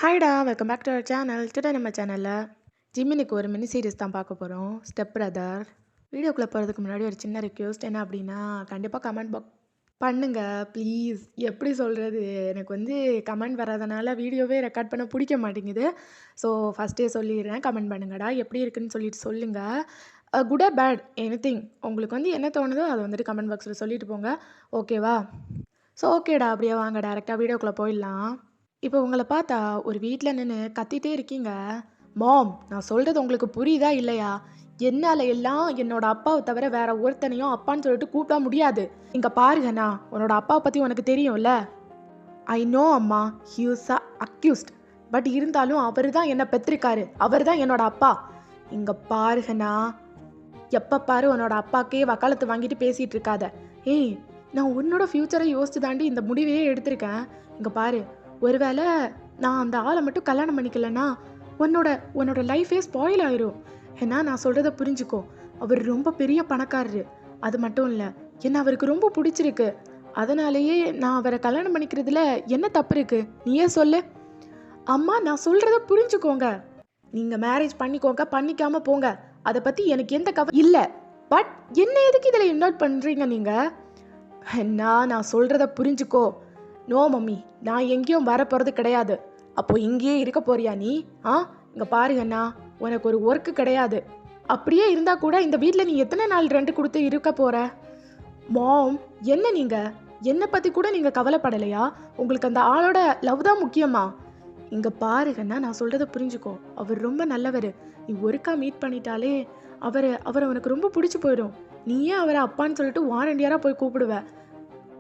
ஹாய்டா, welcome back to our channel. Today நம்ம சேனலில் ஜிம்மினுக்கு ஒரு மினி சீரிஸ் தான் பார்க்க போகிறோம், ஸ்டெப் பிரதர். வீடியோக்குள்ளே போகிறதுக்கு முன்னாடி ஒரு சின்ன ரிக்வெஸ்ட் என்ன அப்படின்னா, கண்டிப்பாக கமெண்ட் பண்ணுங்க ப்ளீஸ். எப்படி சொல்கிறது, எனக்கு கமெண்ட் வராதனால வீடியோவே ரெக்கார்ட் பண்ண பிடிக்க மாட்டேங்குது. ஸோ ஃபஸ்ட்டே சொல்லிடுறேன், கமெண்ட் பண்ணுங்கடா, எப்படி இருக்குன்னு சொல்லிட்டு சொல்லுங்கள். குட் ஆர் பேட் எனிதிங், உங்களுக்கு என்ன தோணுதோ அதை கமெண்ட் பாக்ஸில் சொல்லிட்டு போங்க, ஓகேவா? ஸோ ஓகேடா, அப்படியே வாங்க டேரெக்டாக வீடியோக்குள்ளே போயிடலாம். இப்போ உங்களை பார்த்தா ஒரு வீட்டில் நின்று கத்திட்டே இருக்கீங்க. மாம், நான் சொல்கிறது உங்களுக்கு புரியுதா இல்லையா? என்னால் எல்லாம் என்னோட அப்பாவை தவிர வேற ஒருத்தனையும் அப்பான்னு சொல்லிட்டு கூப்பிட முடியாது. இங்கே பாருங்கண்ணா, உன்னோட அப்பாவை பற்றி உனக்கு தெரியும்ல. ஐ நோ அம்மா, ஹி இஸ் அக்யூஸ்ட். பட் இருந்தாலும் அவர் தான் என்னை பெற்றிருக்காரு, அவர் தான் என்னோட அப்பா. இங்கே பாருங்கண்ணா, எப்போ பாரு உன்னோட அப்பாக்கே வக்காலத்து வாங்கிட்டு பேசிகிட்டு இருக்காத. ஏய், நான் உன்னோட ஃப்யூச்சரை யோசிச்சு தாண்டி இந்த முடிவையே எடுத்திருக்கேன். இங்கே பாரு, ஒருவேளை நான் அந்த ஆளை மட்டும் கல்யாணம் பண்ணிக்கலன்னா உன்னோட லைஃபே ஸ்பாயில் ஆயிரும். ஏன்னா நான் சொல்கிறத புரிஞ்சுக்கோ, அவர் ரொம்ப பெரிய பணக்காரரு. அது மட்டும் இல்லை, என்ன அவருக்கு ரொம்ப பிடிச்சிருக்கு. அதனாலேயே நான் அவரை கல்யாணம் பண்ணிக்கிறதுல என்ன தப்பு இருக்கு, நீயே சொல்லு. அம்மா, நான் சொல்கிறத புரிஞ்சுக்கோங்க. நீங்கள் மேரேஜ் பண்ணிக்கோங்க, பண்ணிக்காமல் போங்க, அதை பற்றி எனக்கு எந்த கவலை இல்லை. பட் என்ன எதுக்கு இதில் இன்வால்வ் பண்ணுறீங்க நீங்கள்? நான் சொல்கிறத புரிஞ்சுக்கோ. நோ மம்மி, நான் எங்கேயும் வர போகிறது கிடையாது. அப்போது இங்கேயே இருக்க போறியா நீ? இங்கே பாருங்கண்ணா, உனக்கு ஒரு ஒர்க்கு கிடையாது. அப்படியே இருந்தால் கூட இந்த வீட்டில் நீ எத்தனை நாள் ரெண்ட் கொடுத்து இருக்க போகிற? மாம், என்ன நீங்கள் என்னை பற்றி கூட நீங்கள் கவலைப்படலையா? உங்களுக்கு அந்த ஆளோட லவ் தான் முக்கியமா? இங்கே பாருங்கண்ணா, நான் சொல்கிறத புரிஞ்சுக்கோ. அவர் ரொம்ப நல்லவர். நீ ஒருக்கா மீட் பண்ணிட்டாலே அவரை உனக்கு ரொம்ப பிடிச்சி போயிடும். நீயே அவரை அப்பான்னு சொல்லிட்டு வாரண்டியராக போய் கூப்பிடுவ.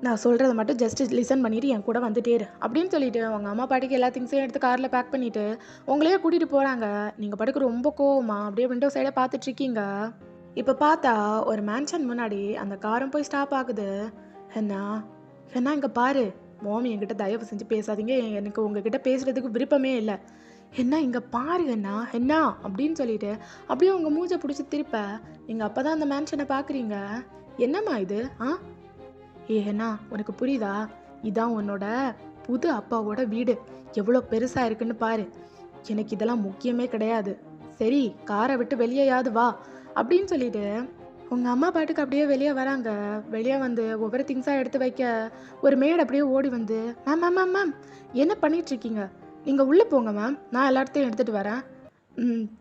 நான் சொல்கிறத மட்டும் ஜஸ்ட் லிசன் பண்ணிவிட்டு என் கூட வந்துட்டேரு அப்படின்னு சொல்லிட்டு அவங்க அம்மா பாட்டிக்கு எல்லா திங்ஸையும் எடுத்து காரில் பேக் பண்ணிவிட்டு உங்களையே கூட்டிகிட்டு போகிறாங்க. நீங்கள் பாட்டுக்கு ரொம்ப கோவமா அப்படியே விண்டோ சைடை பார்த்துட்ருக்கீங்க. இப்போ பார்த்தா ஒரு மேன்ஷன் முன்னாடி அந்த காரும் போய் ஸ்டாப் ஆகுது. என்ன இங்கே பாரு, மாமி என்கிட்ட தயவு செஞ்சு பேசாதீங்க, எனக்கு உங்ககிட்ட பேசுகிறதுக்கு விருப்பமே இல்லை. இங்கே பாருங்கண்ணா, என்ன அப்படின்னு சொல்லிட்டு அப்படியே உங்கள் மூஞ்சை பிடிச்சி திருப்ப நீங்கள் அப்போ தான் அந்த மேன்ஷனை பார்க்குறீங்க. என்னம்மா இது? உனக்கு புரியுதா? இதான் உன்னோட புது அப்பாவோட வீடு, எவ்வளோ பெருசாக இருக்குன்னு பாரு. எனக்கு இதெல்லாம் முக்கியமே கிடையாது. சரி, காரை விட்டு வெளியேயாவது வா அப்படின்னு சொல்லிட்டு உங்கள் அம்மா பாட்டுக்கு அப்படியே வெளியே வராங்க. வெளியே வந்து ஒவ்வொரு திங்ஸாக எடுத்து வைக்க ஒரு மேட் அப்படியே ஓடி வந்து, மேம் மேம் மேம் மேம் என்ன பண்ணிகிட்ருக்கீங்க? நீங்கள் உள்ளே போங்க மேம், நான் எல்லா இடத்தையும் எடுத்துகிட்டு வரேன்.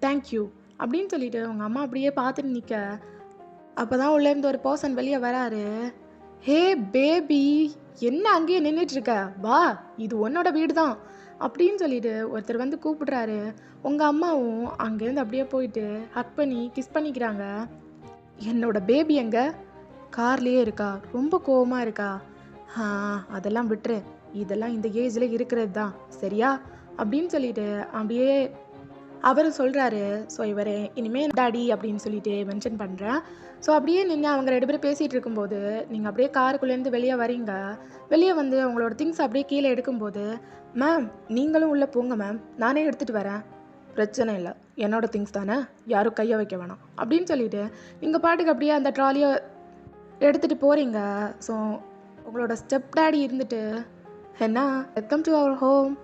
தேங்க்யூ அப்படின்னு சொல்லிட்டு உங்கள் அம்மா அப்படியே பார்த்துட்டு நிற்க, அப்போ தான் உள்ளேருந்து ஒரு பர்சன் வெளியே வராரு. ஹே பேபி, என்ன அங்கேயே நின்றுட்டுருக்க, வா, இது உன்னோட வீடு தான் அப்படின்னு சொல்லிட்டு ஒருத்தர் வந்து கூப்பிடுறாரு. உங்கள் அம்மாவும் அங்கேருந்து அப்படியே போயிட்டு ஹக் பண்ணி கிஸ் பண்ணிக்கிறாங்க. என்னோட பேபி எங்க? கார்லேயே இருக்கா, ரொம்ப கோவமாக இருக்கா? அதெல்லாம் விட்டுரு, இதெல்லாம் இந்த ஏஜில் இருக்கிறது தான் சரியா அப்படின்னு சொல்லிட்டு அப்படியே அவர் சொல்கிறாரு. ஸோ இவர் இனிமேல் டாடி அப்படின்னு சொல்லிட்டு மென்ஷன் பண்ணுறேன். ஸோ அப்படியே நின்று அவங்க 2 பேரும் பேசிகிட்டு இருக்கும்போது நீங்கள் அப்படியே காருக்குள்ளேருந்து வெளியே வரீங்க. வெளியே வந்து அவங்களோட திங்ஸ் அப்படியே கீழே எடுக்கும்போது, மேம் நீங்களும் உள்ளே போங்க மேம், நானே எடுத்துகிட்டு வரேன். பிரச்சனை இல்லை, என்னோடய திங்ஸ் தானே, யாரும் கையை வைக்க வேணாம் அப்படின்னு சொல்லிட்டு நீங்கள் பாட்டுக்கு அப்படியே அந்த ட்ராலியை எடுத்துகிட்டு போகிறீங்க. ஸோ உங்களோட ஸ்டெப் டாடி இருந்துட்டு, welcome to our home,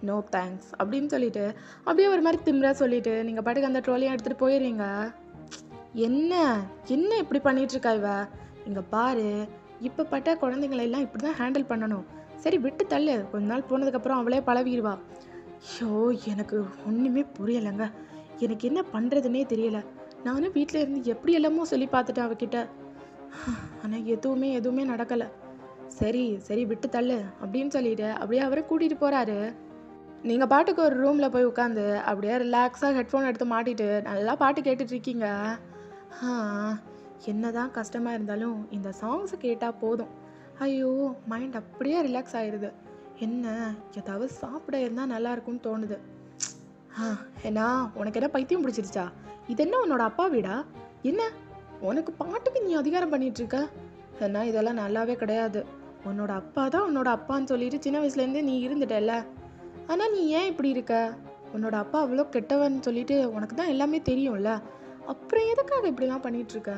no thanks அப்படின்னு சொல்லிட்டு அப்படியே ஒரு மாதிரி திமிரா சொல்லிட்டு நீங்கள் பாட்டுக்கு அந்த ட்ராலியை எடுத்துகிட்டு போயிடுறீங்க. என்ன இப்படி பண்ணிகிட்ருக்கா இவ? இங்கே பாரு, இப்போ பட்ட குழந்தைங்களெல்லாம் இப்படி தான் ஹேண்டில் பண்ணணும். சரி விட்டு தள்ளு, கொஞ்ச நாள் போனதுக்கப்புறம் அவளே பழகிடுவா. ஐயோ, எனக்கு ஒன்றுமே புரியலைங்க, எனக்கு என்ன பண்ணுறதுனே தெரியலை. நானும் வீட்டில் இருந்து எப்படி எல்லாமோ சொல்லி பார்த்துட்டேன் அவகிட்ட, ஆனால் எதுவுமே நடக்கலை. சரி விட்டு தள்ளு அப்படின்னு சொல்லிட்டு அப்படியே அவரை கூட்டிகிட்டு போகிறாரு. நீங்கள் பாட்டுக்கு ஒரு ரூமில் போய் உட்காந்து அப்படியே ரிலாக்ஸாக ஹெட்ஃபோன் எடுத்து மாட்டிட்டு நல்லா பாட்டு கேட்டுட்ருக்கீங்க. என்ன தான் கஷ்டமாக இருந்தாலும் இந்த சாங்ஸை கேட்டால் போதும், ஐயோ மைண்ட் அப்படியே ரிலாக்ஸ் ஆயிடுது. ஏதாவது சாப்பிட இருந்தால் நல்லாயிருக்கும்னு தோணுது. உனக்கு என்ன பைத்தியம் பிடிச்சிருச்சா? இது என்ன உன்னோட அப்பா வீடா? என்ன உனக்கு பாட்டுக்கு நீ அதிகாரம் பண்ணிகிட்ருக்க? இதெல்லாம் நல்லாவே கிடையாது. உன்னோட அப்பா தான் உன்னோட அப்பான்னு சொல்லிட்டு சின்ன வயசுலேருந்தே நீ இருந்துட்டல. ஆனால் நீ ஏன் இப்படி இருக்க? உன்னோட அப்பா அவ்வளோ கெட்டவன் சொல்லிட்டு உனக்கு தான் எல்லாமே தெரியும்ல, அப்புறம் எதுக்காக இப்படிலாம் பண்ணிகிட்ருக்க?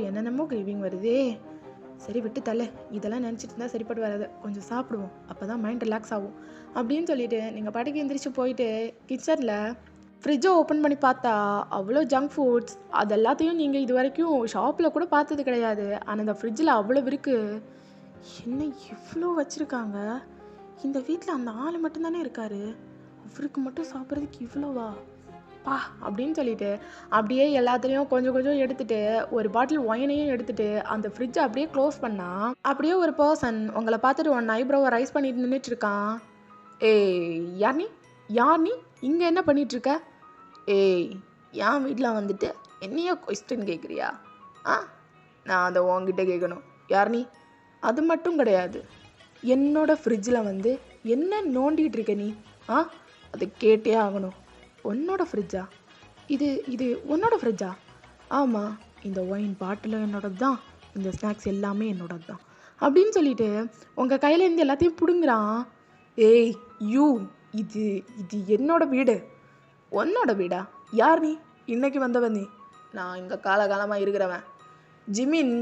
என்னென்னமோ கிரீவிங் வருதே. சரி விட்டு தள்ளு, இதெல்லாம் நினச்சிட்டு இருந்தால் சரிப்பட்டு வராது, கொஞ்சம் சாப்பிடுவோம், அப்போ தான் மைண்ட் ரிலாக்ஸ் ஆகும் அப்படின்னு சொல்லிட்டு நீங்கள் பாட்டுக்கு எந்திரிச்சு போயிட்டு கிச்சனில் ஃப்ரிட்ஜை ஓப்பன் பண்ணி பார்த்தா அவ்வளோ ஜங்க் ஃபுட்ஸ் அது எல்லாத்தையும் நீங்கள் இது வரைக்கும் ஷாப்பில் கூட பார்த்தது கிடையாது. ஆனால் அந்த ஃப்ரிட்ஜில் அவ்வளோ இருக்குது. என்ன இவ்வளோ வச்சுருக்காங்க? இந்த வீட்டில் அந்த ஆள் மட்டும்தானே இருக்காரு, அவருக்கு மட்டும் சாப்பிட்றதுக்கு இவ்வளோவா பா அப்படின்னு சொல்லிட்டு அப்படியே எல்லாத்துலேயும் கொஞ்சம் கொஞ்சம் எடுத்துட்டு ஒரு பாட்டில் ஒயினையும் எடுத்துட்டு அந்த ஃப்ரிட்ஜை அப்படியே க்ளோஸ் பண்ணா அப்படியே ஒரு பர்சன் உங்களை பார்த்துட்டு ஒன் ஐப்ரோவை ரைஸ் பண்ணிட்டு நின்றுட்டு இருக்கான். ஏய் யார் நீ, யார் நீ, இங்கே என்ன பண்ணிகிட்ருக்க? ஏய் என் வீட்டில் வந்துட்டு என்னையோ கொஸ்டின் கேட்குறியா? நான் அதை உங்ககிட்ட கேட்கணும், யார் நீ? அது மட்டும் கிடையாது, என்னோட ஃப்ரிட்ஜில் வந்து என்ன நோண்டிகிட்டு இருக்க நீ? அதை கேட்டே ஆகணும். உன்னோட ஃப்ரிட்ஜா? இது இது உன்னோட ஃப்ரிட்ஜா? ஆமாம், இந்த ஒயின் பாட்டிலும் என்னோடது தான், இந்த ஸ்நாக்ஸ் எல்லாமே என்னோடது தான் அப்படின்னு சொல்லிட்டு உங்கள் கையிலேருந்து எல்லாத்தையும் பிடுங்குறான். ஏய் யூ, இது இது என்னோட வீடு. உன்னோட வீடா? யார் நீ? இன்னைக்கு வந்தவன் நீ? நான் இங்கே காலகாலமாக இருக்கிறவன். ஜிமின்,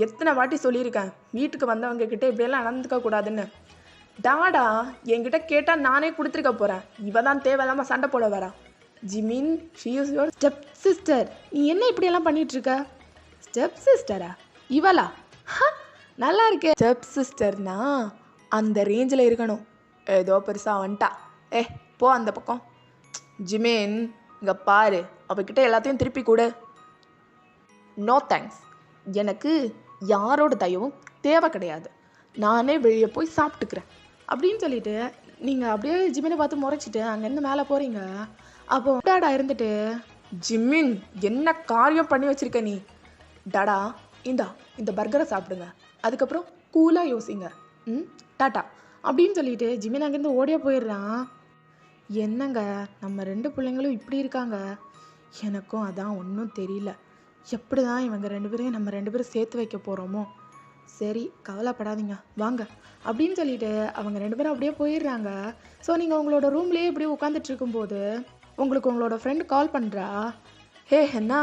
எத்தனை வாட்டி சொல்லியிருக்கேன் வீட்டுக்கு வந்தவங்க கிட்டே இப்படியெல்லாம் நடந்துக்க கூடாதுன்னு. டாடா என்கிட்ட கேட்டால் நானே கொடுத்துருக்க போகிறேன், இவ தான் தேவையில்லாமல் சண்டை போட வரா. Jimin, she is your step sister. நீ என்ன இப்படியெல்லாம் பண்ணிகிட்ருக்க? ஸ்டெப் சிஸ்டரா? இவளா? நல்லா இருக்கே. ஸ்டெப் சிஸ்டர்னா அந்த ரேஞ்சில் இருக்கணும். ஏதோ பெருசாக வந்துட்டா. போ அந்த பக்கம். ஜிமின், இங்கே பாரு, அவகிட்ட எல்லாத்தையும் திருப்பி கொடு. நோ தேங்க்ஸ், எனக்கு யாரோட தயவும் தேவை கிடையாது, நானே வெளியே போய் சாப்பிட்டுக்கிறேன் அப்படின்னு சொல்லிட்டு நீங்கள் அப்படியே ஜிமினை பார்த்து முறைச்சிட்டு அங்கேருந்து மேலே போகிறீங்க. அப்போ டாடா இருந்துட்டு, ஜிமின் என்ன காரியம் பண்ணி வச்சுருக்க நீ? டாடா இந்த பர்கரை சாப்பிடுங்க, அதுக்கப்புறம் கூலாக யோசிங்க, டாட்டா அப்படின்னு சொல்லிட்டு ஜிமின் அங்கேருந்து ஓடியே போயிடுறான். என்னங்க நம்ம 2 பிள்ளைங்களும் இப்படி இருக்காங்க, எனக்கும் அதான் ஒன்றும் தெரியல. எப்படி தான் இவங்க 2 பேரையும் நம்ம 2 பேரும் சேர்த்து வைக்க போகிறோமோ. சரி கவலைப்படாதீங்க வாங்க அப்படின்னு சொல்லிட்டு அவங்க 2 பேரும் அப்படியே போயிடுறாங்க. ஸோ நீங்கள் உங்களோட ரூம்லேயே இப்படியே உட்காந்துட்டு இருக்கும்போது உங்களுக்கு உங்களோட ஃப்ரெண்டு கால் பண்ணுறா. ஹே ஹென்னா,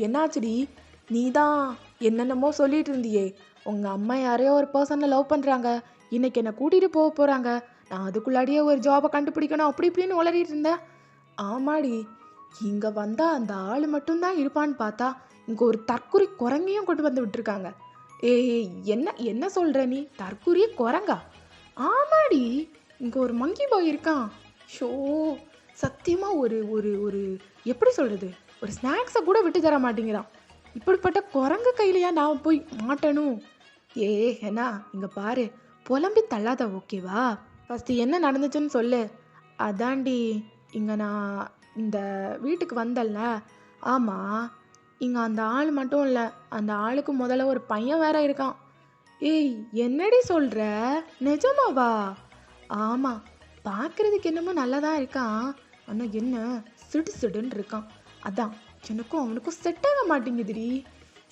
என்னாச்சுடி? நீ தான் என்னென்னமோ சொல்லிட்டு இருந்தியே, உங்கள் அம்மா யாரையோ ஒரு பர்சனை லவ் பண்ணுறாங்க, இன்னைக்கு என்னை கூட்டிகிட்டு போக போகிறாங்க, நான் அதுக்குள்ளாடியே ஒரு ஜாபை கண்டுபிடிக்கணும் அப்படி இப்படின்னு உளறிட்டு இருந்தேன். ஆமாடி, இங்கே வந்தால் அந்த ஆள் மட்டும்தான் இருப்பான்னு பார்த்தா இங்கே ஒரு தற்குறி குரங்கையும் கொண்டு வந்து விட்டுருக்காங்க. ஏய் என்ன சொல்கிற நீ? தற்குறியே குரங்கா? ஆமாடி, இங்கே ஒரு மங்கி பாய் இருக்கான். ஷோ சத்தியமாக ஒரு ஒரு ஒரு எப்படி சொல்கிறது, ஒரு ஸ்நாக்ஸை கூட விட்டு தர மாட்டேங்கிறான். இப்படிப்பட்ட குரங்கு கையிலையா நான் போய் மாட்டணும்? ஏன்னா இங்கே பாரு, புலம்பி தள்ளாத ஓகேவா? ஃபஸ்ட்டு என்ன நடந்துச்சுன்னு சொல்லு. அதாண்டி, இங்கே நான் இந்த வீட்டுக்கு வந்தல்ல, ஆமாம், இங்கே அந்த ஆள் மட்டும் இல்லை, அந்த ஆளுக்கு முதல்ல ஒரு பையன் வேற இருக்கான். ஏய் என்னடி சொல்கிற, நிஜமாவா? ஆமாம், பார்க்குறதுக்கு என்னமோ நல்லா தான் இருக்கான், ஆனால் என்ன சிடுன்னு இருக்கான். அதான் எனக்கும் அவனுக்கும் செட் ஆக மாட்டேங்குதுடி.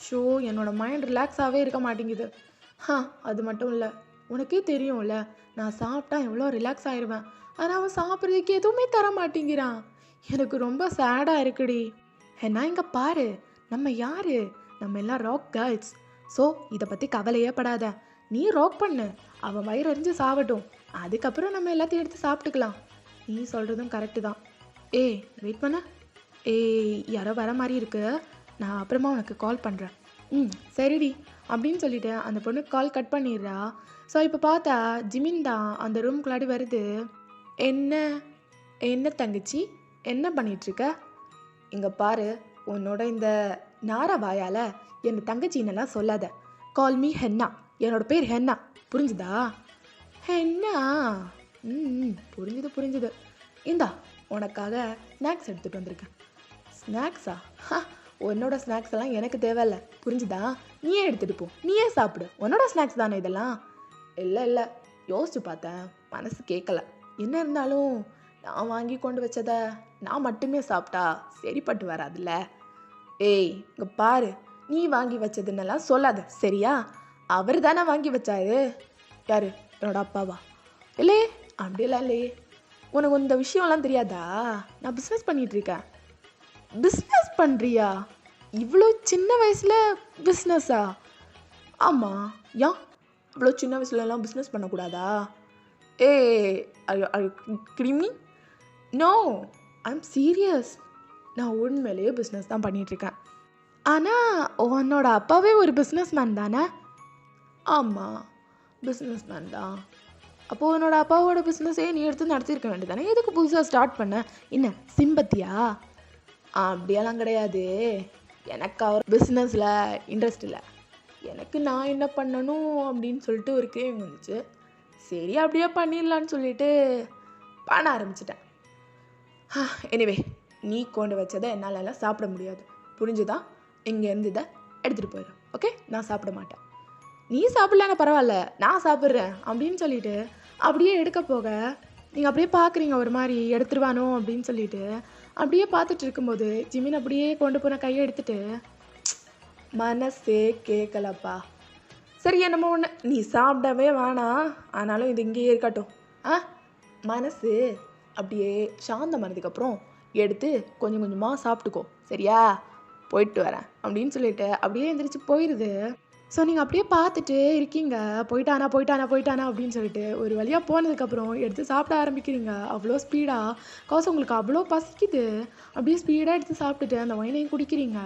ஷோ என்னோட மைண்ட் ரிலாக்ஸாகவே இருக்க மாட்டேங்குது. அது மட்டும் இல்லை, உனக்கே தெரியும்ல நான் சாப்பிட்டா எவ்வளோ ரிலாக்ஸ் ஆயிடுவேன், ஆனால் அவன் சாப்பிட்றதுக்கு எதுவுமே தர மாட்டேங்கிறான். எனக்கு ரொம்ப சேடாக இருக்குடி. ஏன்னா இங்கே பாரு, நம்ம யார், நம்ம எல்லாம் ராக் கேர்ள்ஸ். ஸோ இதை பற்றி கவலையே படாத, நீ ராக் பண்ணு, அவன் வயிறு அறிஞ்சு சாப்பிட்டும், அதுக்கப்புறம் நம்ம எல்லாத்தையும் எடுத்து சாப்பிட்டுக்கலாம். நீ சொல்கிறதும் கரெக்டு தான். வெயிட் பண்ண, யாரோ வர மாதிரி இருக்கு, நான் அப்புறமா உனக்கு கால் பண்ணுறேன். சரிடி அப்படின்னு சொல்லிட்டு அந்த பொண்ணு கால் கட் பண்ணிடுறா. ஸோ இப்போ பார்த்தா ஜிமின் தான் அந்த ரூம்குள்ளாடி வருது. என்ன தங்கச்சி, என்ன பண்ணிகிட்ருக்க? இங்கே பாரு, உன்னோட இந்த நார வாயால் என் தங்கச்சின்னெல்லாம் சொல்லாத. கால் மீ ஹென்னா, என்னோட பேர் ஹென்னா, புரிஞ்சுதா? ஹென்னா, புரிஞ்சுது. இந்தா உனக்காக ஸ்நாக்ஸ் எடுத்துகிட்டு வந்திருக்கேன். ஸ்நாக்ஸா? உன்னோட ஸ்நாக்ஸ் எல்லாம் எனக்கு தேவையில்ல, புரிஞ்சுதா? நீயே எடுத்துகிட்டு போ, நீயே சாப்பிடு, உன்னோட ஸ்நாக்ஸ் தானே இதெல்லாம். இல்லை யோசிச்சு பார்த்தேன், மனசு கேட்கல. என்ன இருந்தாலும் நான் வாங்கி கொண்டு வச்சதை நான் மட்டுமே சாப்பிட்டா சரிப்பட்டு வராதுல்ல. இங்கே பாரு, நீ வாங்கி வச்சதுன்னெல்லாம் சொல்லாத சரியா? அவர் தானே வாங்கி வச்சாரு. யாரு, என்னோட அப்பாவா? இல்லையே, அப்படியெல்லாம் இல்லையே. உனக்கு இந்த விஷயம்லாம் தெரியாதா? நான் பிஸ்னஸ் பண்ணிகிட்ருக்கேன். பிஸ்னஸ் பண்ணுறியா? இவ்வளோ சின்ன வயசில் பிஸ்னஸா? ஆமாம். ஏன் அவ்வளோ சின்ன வயசுலலாம் பிஸ்னஸ் பண்ணக்கூடாதா? ஏ கிரிமி நோ, ஐம் சீரியஸ். நான் உண்மையிலேயே பிஸ்னஸ் தான் பண்ணிகிட்ருக்கேன். ஆனால் உன்னோட அப்பாவே ஒரு பிஸ்னஸ் மேன் தானே? ஆமாம், பிஸ்னஸ் மேன் தான். அப்போது உன்னோட அப்பாவோட பிஸ்னஸே நீ எடுத்து நடத்தியிருக்க வேண்டியதானே? எதுக்கு புதுசாக ஸ்டார்ட் பண்ண? என்ன சிம்பத்தியா? அப்படியெல்லாம் கிடையாது. எனக்கு அவர் பிஸ்னஸில் இன்ட்ரெஸ்ட் இல்லை. எனக்கு நான் என்ன பண்ணணும் அப்படின்னு சொல்லிட்டு ஒரு கேள்வி வந்துச்சு. சரி அப்படியே பண்ணிடலான்னு சொல்லிட்டு பண்ண ஆரம்பிச்சிட்டேன். எனிவே, நீ கொண்டு வச்சதை என்னாலலாம் சாப்பிட முடியாது, புரிஞ்சுதா? இங்கேருந்து இதை எடுத்துகிட்டு போயிடும். ஓகே, நான் சாப்பிட மாட்டேன். நீ சாப்பிட்லன்னா பரவாயில்ல, நான் சாப்பிட்றேன் அப்படின்னு சொல்லிட்டு அப்படியே எடுக்க போக நீங்கள் அப்படியே பார்க்குறீங்க ஒரு மாதிரி எடுத்துருவானோ அப்படின்னு சொல்லிட்டு அப்படியே பார்த்துட்டு இருக்கும்போது ஜிமின் அப்படியே கொண்டு போன கையை எடுத்துட்டு, மனசே கேட்கலப்பா. சரி என்னமோ ஒன்று, நீ சாப்பிடவே வேணாம், ஆனாலும் இது இங்கேயே இருக்கட்டும். மனசு அப்படியே சாந்தமானதுக்கப்புறம் எடுத்து கொஞ்சம் கொஞ்சமாக சாப்பிட்டுக்கோ, சரியா? போயிட்டு வரேன் அப்படின்னு சொல்லிட்டு அப்படியே எந்திரிச்சு போயிடுது. ஸோ நீங்கள் அப்படியே பார்த்துட்டு இருக்கீங்க, போயிட்டானா போயிட்டானா போயிட்டானா அப்படின்னு சொல்லிட்டு ஒரு வழியாக போனதுக்கப்புறம் எடுத்து சாப்பிட ஆரம்பிக்கிறீங்க அவ்வளோ ஸ்பீடாக. காசு உங்களுக்கு அவ்வளோ பசிக்குது, அப்படியே ஸ்பீடாக எடுத்து சாப்பிட்டுட்டு அந்த ஒயினையும் குடிக்கிறீங்க.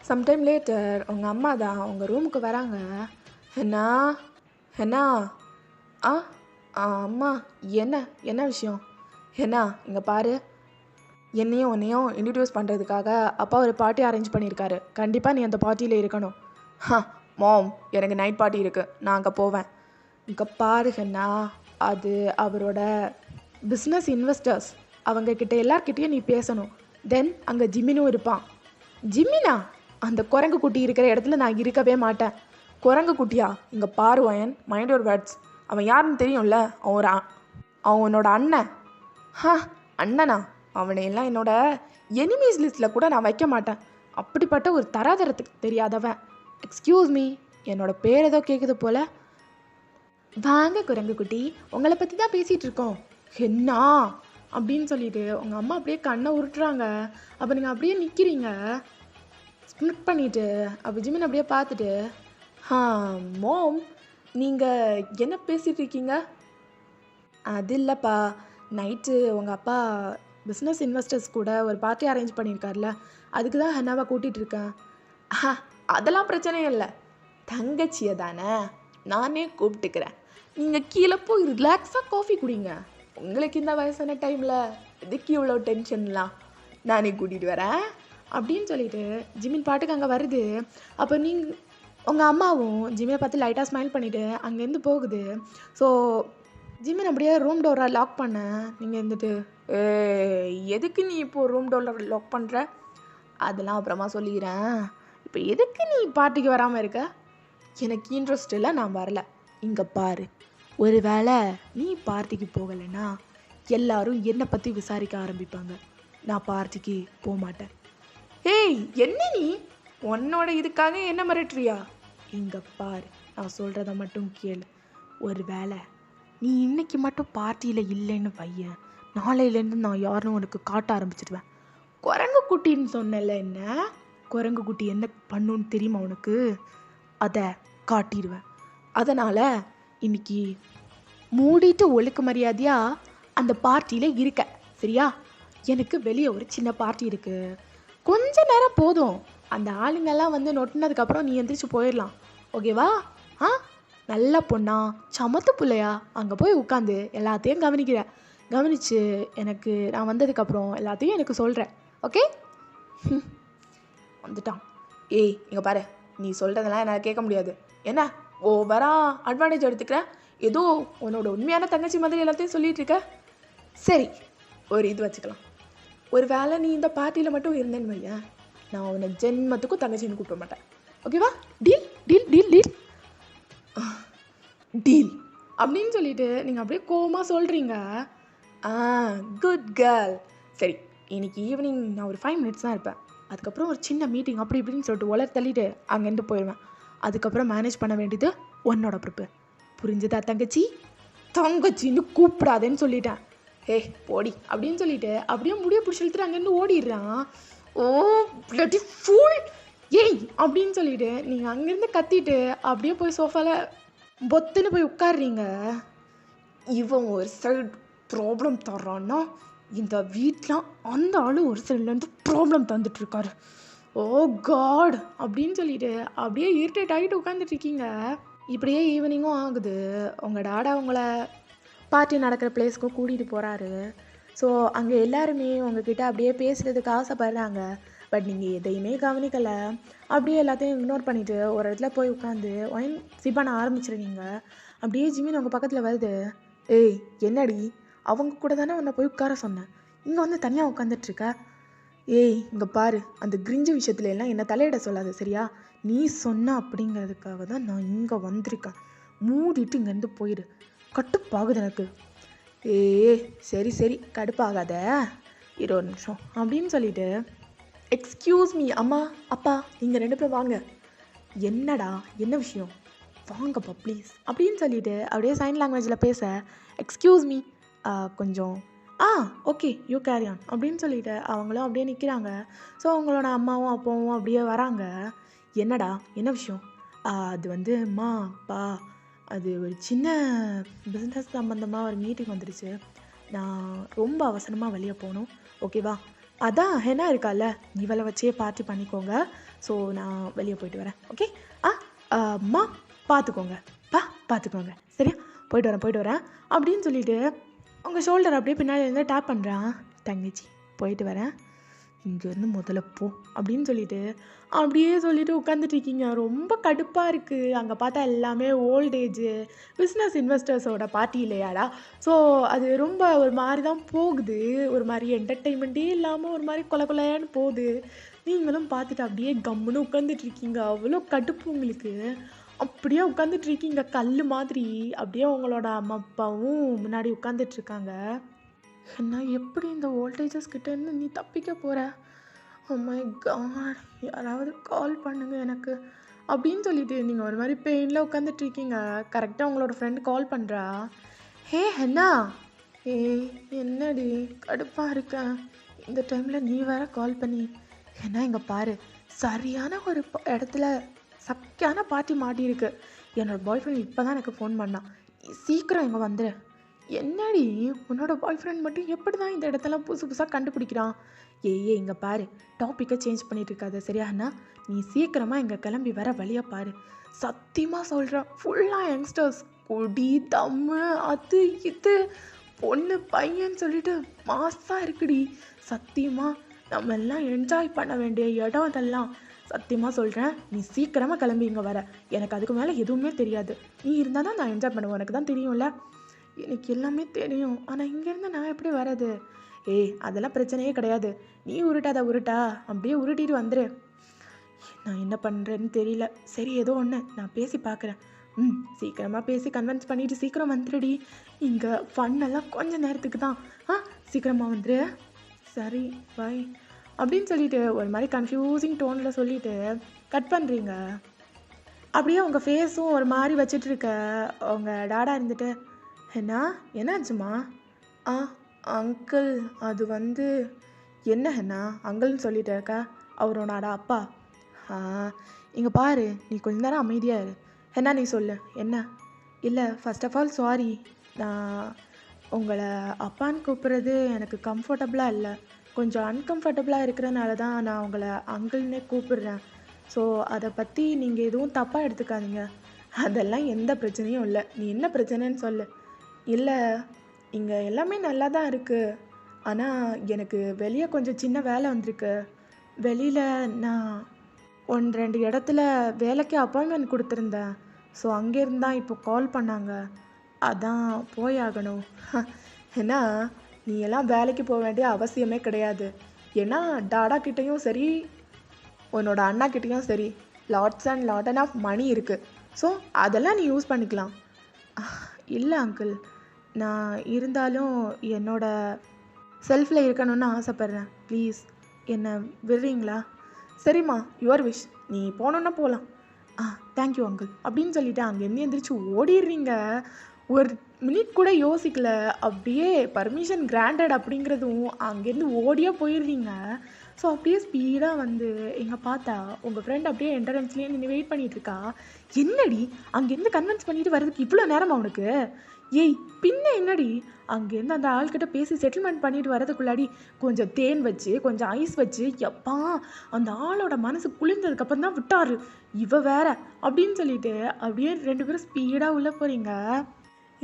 சம்டைம் லேட்டர் உங்கள் அம்மா தான் உங்கள் ரூமுக்கு வராங்க. என்ன என்ன அம்மா, என்ன என்ன விஷயம்? என்ன இங்கே பாரு, என்னையும் உன்னையும் இன்ட்ரடியூஸ் பண்ணுறதுக்காக அப்பா ஒரு பார்ட்டி அரேஞ்ச் பண்ணியிருக்காரு. கண்டிப்பாக நீ அந்த பார்ட்டியில் இருக்கணும். மாம், எனக்கு நைட் பார்ட்டி இருக்குது, நான் அங்கே போவேன். இங்கே பாருங்கண்ணா, அது அவரோட பிஸ்னஸ் இன்வெஸ்டர்ஸ், அவங்கக்கிட்ட எல்லார்கிட்டையும் நீ பேசணும். தென் அங்கே ஜிமினும் இருப்பான். ஜிமினா? அந்த குரங்கு குட்டி இருக்கிற இடத்துல நான் இருக்கவே மாட்டேன். குரங்கு குட்டியா? இங்கே பாரு வயன், மைண்ட் யுவர் வேர்ட்ஸ். அவன் யாருன்னு தெரியும்ல? அவன் உன்னோட அண்ணன். அண்ணனா? அவனையெல்லாம் என்னோட எனிமீஸ் லிஸ்ட்டில் கூட நான் வைக்க மாட்டேன். அப்படிப்பட்ட ஒரு தராதரத்துக்கு தெரியாதவன். எக்ஸ்கியூஸ் மீ, என்னோட பேர் ஏதோ கேட்குது போல். வாங்க குரங்கு குட்டி, உங்களை பற்றி தான் பேசிகிட்டு இருக்கோம். என்ன அப்படின்னு சொல்லிட்டு உங்கள் அம்மா அப்படியே கண்ணை உருட்டுறாங்க. அப்போ நீங்கள் அப்படியே நிற்கிறீங்க ஸ்ப்ளிட் பண்ணிவிட்டு. அப்போ ஜிமின் அப்படியே பார்த்துட்டு, மோம், நீங்கள் என்ன பேசிகிட்டு இருக்கீங்க? அது இல்லைப்பா, நைட்டு உங்கள் அப்பா பிஸ்னஸ் இன்வெஸ்டர்ஸ் கூட ஒரு பார்ட்டி அரேஞ்ச் பண்ணியிருக்காருல, அதுக்கு தான் ஹென்னாவை கூட்டிகிட்டு இருக்கேன். அதெல்லாம் பிரச்சனையே இல்லை, தங்கச்சியை தானே நானே கூப்பிட்டுக்கிறேன். நீங்கள் கீழே போய் ரிலாக்ஸாக காஃபி குடிங்க. உங்களுக்கு இந்த வயசான டைமில் எதுக்கு இவ்வளோ டென்ஷன்லாம், நானே கூட்டிகிட்டு வரேன் அப்படின்னு சொல்லிட்டு ஜிமின் பாட்டுக்கு அங்கே வருது. அப்போ நீங்கள் உங்கள் அம்மாவும் ஜிமினை பார்த்து லைட்டாக ஸ்மைல் பண்ணிவிட்டு அங்கேருந்து போகுது. ஸோ ஜிமின் அப்படியே ரூம் டோரை லாக் பண்ண நீங்கள் இருந்துட்டு, எதுக்கு நீ இப்போது ரூம் டோரை லாக் பண்ணுற? அதெல்லாம் அப்புறமா சொல்லிக்கிறேன். இப்போ எதுக்கு நீ பார்ட்டிக்கு வராமல் இருக்க? எனக்கு இன்ட்ரெஸ்ட் இல்லை, நான் வரல. இங்கே பாரு, ஒரு வேளை நீ பார்ட்டிக்கு போகலைன்னா எல்லாரும் என்னை பற்றி விசாரிக்க ஆரம்பிப்பாங்க. நான் பார்ட்டிக்கு போக மாட்டேன். ஏய், என்ன நீ உன்னோட இதுக்காக என்ன மிரட்டுறியா? இங்கே பாரு, நான் சொல்கிறத மட்டும் கேளு. ஒரு வேளை நீ இன்னைக்கு மட்டும் பார்ட்டியில் இல்லைன்னு வையன், நாளையிலேருந்து நான் யாருன்னு உனக்கு காட்ட ஆரம்பிச்சிடுவேன். குரங்கு குட்டின்னு சொன்னல, என்ன குரங்கு குட்டி என்ன பண்ணுன்னு தெரியுமா உனக்கு? அதை காட்டிடுவேன். அதனால் இன்னைக்கு மூடிட்டு ஒழுக்க மரியாதையாக அந்த பார்ட்டியில் இருக்க, சரியா? எனக்கு வெளியே ஒரு சின்ன பார்ட்டி இருக்குது, கொஞ்ச நேரம் போதும். அந்த ஆளுங்கெல்லாம் வந்து நொட்டினதுக்கப்புறம் நீ எந்திரிச்சு போயிடலாம், ஓகேவா? நல்ல பொண்ணா, சமத்து பிள்ளையா, அங்கே போய் உட்காந்து எல்லாத்தையும் கவனிச்சு எனக்கு நான் வந்ததுக்கப்புறம் எல்லாத்தையும் எனக்கு சொல்கிறேன், ஓகே? வந்துட்டான். ஏய், இங்கே பாரு, நீ சொல்கிறதெல்லாம் என்னால் கேட்க முடியாது. என்ன ஓவரா அட்வான்டேஜ் எடுத்துக்கிறேன், ஏதோ உன்னோட உண்மையான தங்கச்சி மாதிரி எல்லாத்தையும் சொல்லிகிட்டு இருக்க. சரி, ஒரு இது வச்சுக்கலாம். ஒரு வேளை நீ இந்த பார்ட்டியில் மட்டும் இருந்தேன்னு வையன், நான் உன்னை ஜென்மத்துக்கும் தங்கச்சின்னு கூப்பிட மாட்டேன், ஓகேவா? Deal deal deal deal deal அப்படின்னு சொல்லிட்டு நீங்கள் அப்படியே கோவமாக சொல்கிறீங்க. Good girl. சரி, இன்னைக்கு ஈவினிங் நான் ஒரு 5 minutes தான் இருப்பேன். அதுக்கப்புறம் ஒரு சின்ன மீட்டிங் அப்படி இப்படின்னு சொல்லிட்டு உலர் தள்ளிட்டு அங்கேருந்து போயிடுவேன். அதுக்கப்புறம் மேனேஜ் பண்ண வேண்டியது உன்னோட பொறுப்பு, புரிஞ்சுதா தங்கச்சி? தங்கச்சின்னு கூப்பிடாதேன்னு சொல்லிட்டேன். போடி அப்படின்னு சொல்லிட்டு அப்படியே முடிய பிடிச்சி இழுத்துட்டு அங்கேருந்து ஓடிடுறான். ஓ பிளடி ஃபூல், ஏய் அப்படின்னு சொல்லிட்டு நீங்கள் அங்கேருந்து கத்திட்டு அப்படியே போய் சோஃபாவில் பொத்துன்னு போய் உட்காடுறீங்க. இவன் ஒரு சைடு ப்ராப்ளம் தர்றான்னா இந்த வீட்டில் அந்த ஆள் ஒரு சைட்லேருந்து ப்ராப்ளம் தந்துட்டுருக்காரு. ஓ காட் அப்படின்னு சொல்லிட்டு அப்படியே இரிட்டேட் ஆகிட்டு உட்காந்துட்ருக்கீங்க. இப்படியே ஈவினிங்கும் ஆகுது. உங்கள் டாடா உங்களை பார்ட்டி நடக்கிற பிளேஸ்க்கு கூட்டிகிட்டு போகிறாரு. ஸோ அங்கே எல்லாருமே உங்ககிட்ட அப்படியே பேசுகிறதுக்கு ஆசைப்படுறாங்க. பட் நீங்கள் எதையுமே கவனிக்கலை. அப்படியே எல்லாத்தையும் இக்னோர் பண்ணிவிட்டு ஒரு இடத்துல போய் உட்காந்து ஒயின் சிப் பண்ண ஆரம்பிச்சிருக்கீங்க. அப்படியே ஜிமின் உங்கள் பக்கத்தில் வருது. ஏய் என்னடி, அவங்க கூட தானே உன்னை போய் உட்கார சொன்னேன், இங்கே வந்து தனியாக உட்காந்துட்ருக்க. ஏய் இங்கே பாரு, அந்த கிரிஞ்சு விஷயத்துல எல்லாம் என்னை தலையிட சொல்லாது சரியா? நீ சொன்ன அப்படிங்கிறதுக்காக தான் நான் இங்கே வந்திருக்கேன். மூடிட்டு இங்கேருந்து போயிடு, கட்டுப்பாகுது எனக்கு. ஏ சரி சரி கடுப்பாகாத, இரு ஒரு நிமிஷம் அப்படின்னு சொல்லிட்டு எக்ஸ்கியூஸ் மீ அம்மா அப்பா நீங்கள் 2 பேரும் வாங்க. என்னடா என்ன விஷயம், வாங்கப்பா ப்ளீஸ் அப்படின்னு சொல்லிட்டு அப்படியே சைன் லாங்குவேஜில் பேச எக்ஸ்கியூஸ் மீ கொஞ்சம் ஓகே யூ கேரி ஆன் அப்படின்னு சொல்லிட்டு அவங்களும் அப்படியே நிற்கிறாங்க. ஸோ அவங்களோட அம்மாவும் அப்பாவும் அப்படியே வராங்க. என்னடா என்ன விஷயம்? அது வந்து அம்மா அப்பா, அது ஒரு சின்ன பிஸ்னஸ் சம்மந்தமாக ஒரு மீட்டிங் வந்துடுச்சு. நான் ரொம்ப அவசரமாக வெளியே போகணும், ஓகேவா? அதான் ஹெனா இருக்கால, இவளை வச்சே பார்ட்டி பண்ணிக்கோங்க. ஸோ நான் வெளியே போயிட்டு வரேன், ஓகே? அம்மா பார்த்துக்கோங்க, பார்த்துக்கோங்க சரியா? போயிட்டு வரேன் அப்படின்னு சொல்லிட்டு உங்கள் ஷோல்டர் அப்படியே பின்னாடி இருந்து டேப் பண்ணுறான். தங்கச்சி போயிட்டு வரேன், இங்கேருந்து முதல்ல போ அப்படின்னு சொல்லிட்டு அப்படியே சொல்லிட்டு உட்காந்துட்ருக்கீங்க. ரொம்ப கடுப்பாக இருக்குது. அங்கே பார்த்தா எல்லாமே ஓல்டேஜு பிஸ்னஸ் இன்வெஸ்டர்ஸோட பார்ட்டி இல்லையாடா. ஸோ அது ரொம்ப ஒரு மாதிரி தான் போகுது, ஒரு மாதிரி என்டர்டெயின்மெண்ட்டே இல்லாமல் ஒரு மாதிரி கொலைன்னு போகுது. நீங்களும் பார்த்துட்டு அப்படியே கம்முன்னு உட்காந்துட்ருக்கீங்க. அவ்வளோ கடுப்பு உங்களுக்கு. அப்படியே உட்காந்துட்ருக்கீங்க கல் மாதிரி. அப்படியே உங்களோட அம்மா அப்பாவும் முன்னாடி உட்காந்துட்ருக்காங்க. என்ன எப்படி இந்த வோல்டேஜஸ் கிட்டேருந்து நீ தப்பிக்க போகிற? ஓ மை காட், யாராவது கால் பண்ணுங்க எனக்கு அப்படின்னு சொல்லிட்டு நீங்கள் ஒரு மாதிரி பெயினில் உட்காந்துட்ருக்கீங்க. கரெக்டாக உங்களோட ஃப்ரெண்டு கால் பண்ணுறா. ஹே ஹென்னா, ஏய் என்னடி கடுப்பாக இருக்கேன் இந்த டைமில் நீ வேற கால் பண்ணி. ஏன்னா இங்கே பாரு, சரியான ஒரு இடத்துல சக்கையான பார்ட்டி மாட்டியிருக்கு. என்னோடய பாய் ஃப்ரெண்ட் இப்போ தான் எனக்கு ஃபோன் பண்ணான். நீ சீக்கிரம் இங்கே வந்துடு. என்னடி உன்னோட பாய் ஃப்ரெண்ட் மட்டும் எப்படி தான் இந்த இடத்தெல்லாம் புதுசாக கண்டுபிடிக்கிறான்? ஏய் இங்கே பாரு, டாப்பிக்கை சேஞ்ச் பண்ணிட்டு இருக்காது சரியாண்ணா? நீ சீக்கிரமாக இங்கே கிளம்பி வர வழியாக பாரு. சத்தியமாக சொல்கிறேன், ஃபுல்லாக யங்ஸ்டர்ஸ், கொடி தம்மு அது இது பொண்ணு பையன்னு சொல்லிட்டு மாசாக இருக்குடி. சத்தியமாக நம்ம எல்லாம் என்ஜாய் பண்ண வேண்டிய இடம் அதெல்லாம். சத்தியமாக சொல்கிறேன், நீ சீக்கிரமாக கிளம்பி இங்கே வர. எனக்கு அதுக்கு மேலே எதுவுமே தெரியாது. நீ இருந்தால் தான் நான் என்ஜாய் பண்ணுவேன், எனக்கு தான் தெரியும்ல. எனக்கு எல்லாமே தெரியும், ஆனால் இங்கேருந்து நான் எப்படி வர்றது? ஏய் அதெல்லாம் பிரச்சனையே கிடையாது. நீ உருட்டா அப்படியே உருட்டிட்டு வந்துடு. நான் என்ன பண்ணுறேன்னு தெரியல. சரி ஏதோ ஒன்று நான் பேசி பார்க்குறேன். சீக்கிரமாக பேசி கன்வின்ஸ் பண்ணிவிட்டு சீக்கிரம் வந்துடுடி. இங்கே ஃபன்னெல்லாம் கொஞ்சம் நேரத்துக்கு தான். சீக்கிரமாக வந்துடு. சரி பாய் அப்படின்னு சொல்லிட்டு ஒரு மாதிரி கன்ஃபியூசிங் டோனில் சொல்லிவிட்டு கட் பண்ணுறீங்க. அப்படியே உங்கள் ஃபேஸும் ஒரு மாதிரி வச்சிட்ருக்க உங்கள் டாடா இருந்துட்டு, என்னாச்சுமா? அங்கிள் அது வந்து என்ன ஹென்னா அங்கிள்னு சொல்லிட்டு இருக்கா? அவரோட அப்பா. இங்கே பாரு, நீ கொஞ்ச நேரம் அமைதியாக இரு. ஹென்னா நீ சொல்லு என்ன? இல்லை ஃபர்ஸ்ட் ஆஃப் ஆல் சாரி, நான் உங்களை அப்பான்னு கூப்பிட்றது எனக்கு கம்ஃபர்டபுளாக இல்லை. கொஞ்சம் அன்கம்ஃபர்டபுளாக இருக்கிறனால தான் நான் உங்களை அங்கிள்னே கூப்பிடுறேன். ஸோ அதை பற்றி நீங்கள் எதுவும் தப்பாக எடுத்துக்காதீங்க. அதெல்லாம் எந்த பிரச்சனையும் இல்லை. நீ என்ன பிரச்சனைன்னு சொல்லு. இல்லை இங்கே எல்லாமே நல்லா தான் இருக்குது, ஆனால் எனக்கு வெளியே கொஞ்சம் சின்ன வேலை வந்திருக்கு. வெளியில் நான் 1-2 இடத்துல வேலைக்கு அப்பாயின்மெண்ட் கொடுத்துருந்தேன். ஸோ அங்கேருந்து தான் இப்போ கால் பண்ணாங்க, அதான் போயாகணும். ஏன்னா நீ எல்லாம் வேலைக்கு போக வேண்டிய அவசியமே கிடையாது. ஏன்னா டாடா கிட்டேயும் சரி உன்னோட அண்ணா கிட்டேயும் சரி lots and lot of money இருக்குது. ஸோ அதெல்லாம் நீ யூஸ் பண்ணிக்கலாம். இல்லை அங்கிள், நான் இருந்தாலும் என்னோட செல்ஃபில் இருக்கணும்னு ஆசைப்பட்றேன். ப்ளீஸ் என்னை விடுறீங்களா? சரிம்மா யுவர் விஷ், நீ போகணுன்னா போகலாம். தேங்க்யூ அங்கிள் அப்படின்னு சொல்லிவிட்டு அங்கேருந்து எந்திரிச்சு ஓடிடுறீங்க. ஒரு மினிட் கூட யோசிக்கல, அப்படியே பர்மிஷன் கிராண்டட் அப்படிங்கிறதும் அங்கேருந்து ஓடியே போயிடுறீங்க. ஸோ அப்படியே ஸ்பீடாக வந்து எங்கே பார்த்தா உங்கள் ஃப்ரெண்ட் அப்படியே என்ட்ரன்ஸ்லேயே நின்று வெயிட் பண்ணிட்டு இருக்கா. என்னடி அங்கேருந்து கன்வின்ஸ் பண்ணிட்டு வர்றதுக்கு இவ்வளோ நேரமா உனக்கு? ஏய் பின்ன என்னடி, அங்கேருந்து அந்த ஆள்கிட்ட பேசி செட்டில்மெண்ட் பண்ணிட்டு வரதுக்குள்ளாடி கொஞ்சம் தேன் வச்சு கொஞ்சம் ஐஸ் வச்சு எப்பா அந்த ஆளோட மனசு குளிர்ந்ததுக்கப்புறம் தான் விட்டாரு. இவ வேற அப்படின்னு சொல்லிட்டு அப்படியே 2 பேரும் ஸ்பீடாக உள்ளே போகிறீங்க.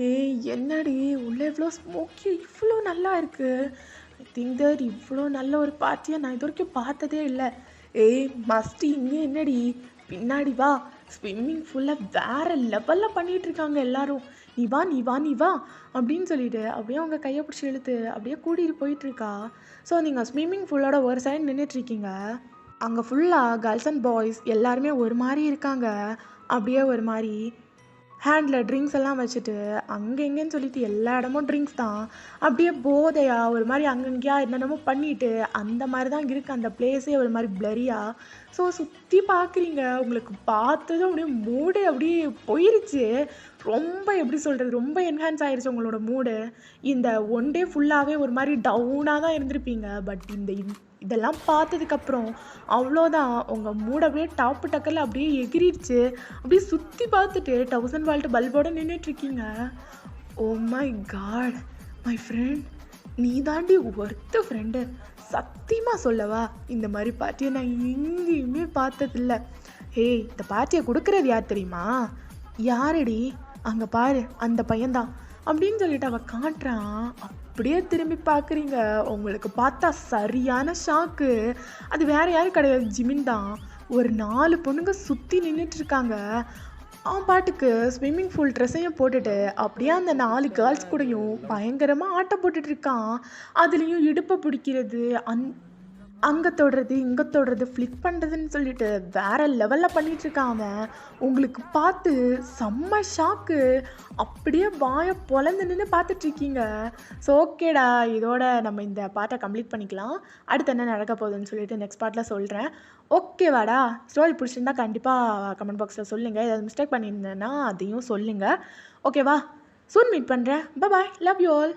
ஏய் என்னடி உள்ளே இவ்வளோ ஸ்மோக்கி இவ்வளோ நல்லா இருக்கு. ஐ திங்க் தட் இவ்வளோ நல்ல ஒரு பார்ட்டியை நான் இது வரைக்கும் பார்த்ததே இல்லை. ஏய் மஸ்டி இங்கே என்னடி பின்னாடி வா, ஸ்விம்மிங் ஃபுல்லாக வேற லெவலில் பண்ணிட்டு இருக்காங்க எல்லாரும். நீ வா நீ வா நீ வா அப்படின்னு சொல்லிட்டு அப்படியே அவங்க கையை பிடிச்சி இழுத்து அப்படியே கூட்டிகிட்டு போயிட்டுருக்கா. ஸோ நீங்கள் ஸ்விம்மிங் ஃபுல்லோட ஒரு சைடு நின்றுட்டுருக்கீங்க. அங்கே ஃபுல்லாக கேர்ள்ஸ் அண்ட் பாய்ஸ் எல்லாருமே ஒரு மாதிரி இருக்காங்க. அப்படியே ஒரு மாதிரி ஹேண்டில் ட்ரிங்க்ஸ் எல்லாம் வச்சுட்டு அங்கே எங்கேன்னு சொல்லிட்டு எல்லா இடமும் ட்ரிங்க்ஸ் தான். அப்படியே போதையா ஒரு மாதிரி அங்கங்கேயா என்னென்னமோ பண்ணிட்டு அந்த மாதிரி தான் இருக்குது அந்த பிளேஸே ஒரு மாதிரி பிளரியா. ஸோ சுற்றி பார்க்குறீங்க, உங்களுக்கு பார்த்ததும் அப்படியே மூடு அப்படியே போயிருச்சு. ரொம்ப எப்படி சொல்கிறது, ரொம்ப என்ஹான்ஸ் ஆயிடுச்சு உங்களோட மூடு. இந்த ஒன் டே ஃபுல்லாகவே ஒரு மாதிரி டவுனாக தான் இருந்திருப்பீங்க. பட் இதெல்லாம் பார்த்ததுக்கப்புறம் அவ்வளோதான், உங்கள் மூடு அப்படியே டாப்பு டக்கரில் அப்படியே எகிரிடுச்சு. அப்படியே சுற்றி பார்த்துட்டு 1000 வால்ட் பல்போடு நின்றுட்டுருக்கீங்க. Oh my god my friend, நீ தாண்டி ஒர்த்து ஃப்ரெண்டு. சத்தியமாக சொல்லவா, இந்த மாதிரி பார்ட்டியை நான் எங்கேயுமே பார்த்ததில்ல. ஏய் இந்த பார்ட்டியை கொடுக்குறது யார் தெரியுமா? யாரடி அங்கே பாரு அந்த பையன்தான் அப்படின்னு சொல்லிட்டு அவள் காட்டுறான். அப்படியே திரும்பி பார்க்குறீங்க, உங்களுக்கு பார்த்தா சரியான ஷாக்கு. அது வேற யாரும் கிடையாது, ஜிமின் தான். ஒரு 4 பொண்ணுங்க சுற்றி நின்றுட்டு இருக்காங்க. அவன் பாட்டுக்கு ஸ்விம்மிங் பூல் ட்ரெஸ்ஸையும் போட்டுட்டு அப்படியே அந்த 4 கேர்ள்ஸ் கூடயும் பயங்கரமாக ஆட்டம் போட்டுட்டு இருக்கான். அதுலேயும் இடுப்பை பிடிக்கிறது, அங்கே தொடுறது இங்கே தொடுறது ஃப்ளிக் பண்ணுறதுன்னு சொல்லிட்டு வேற லெவலில் பண்ணிட்டு இருக்கான் அவன். உங்களுக்கு பார்த்து செம்ம ஷாக்கு. அப்படியே வாயை பொழந்து நின்று பார்த்துட்ருக்கீங்க. ஸோ ஓகேடா, இதோட நம்ம இந்த பார்ட்டை கம்ப்ளீட் பண்ணிக்கலாம். அடுத்து என்ன நடக்க போகுதுன்னு சொல்லிட்டு நெக்ஸ்ட் பார்ட்டில் சொல்கிறேன். ஓகேவாடா? ஸ்டோரி பிடிச்சிருந்தா கண்டிப்பாக கமெண்ட் பாக்ஸில் சொல்லுங்கள். ஏதாவது மிஸ்டேக் பண்ணியிருந்தேன்னா அதையும் சொல்லுங்கள். ஓகேவா? சூன் மீட் பண்ணுறேன். பாய், லவ் யூ ஆல்.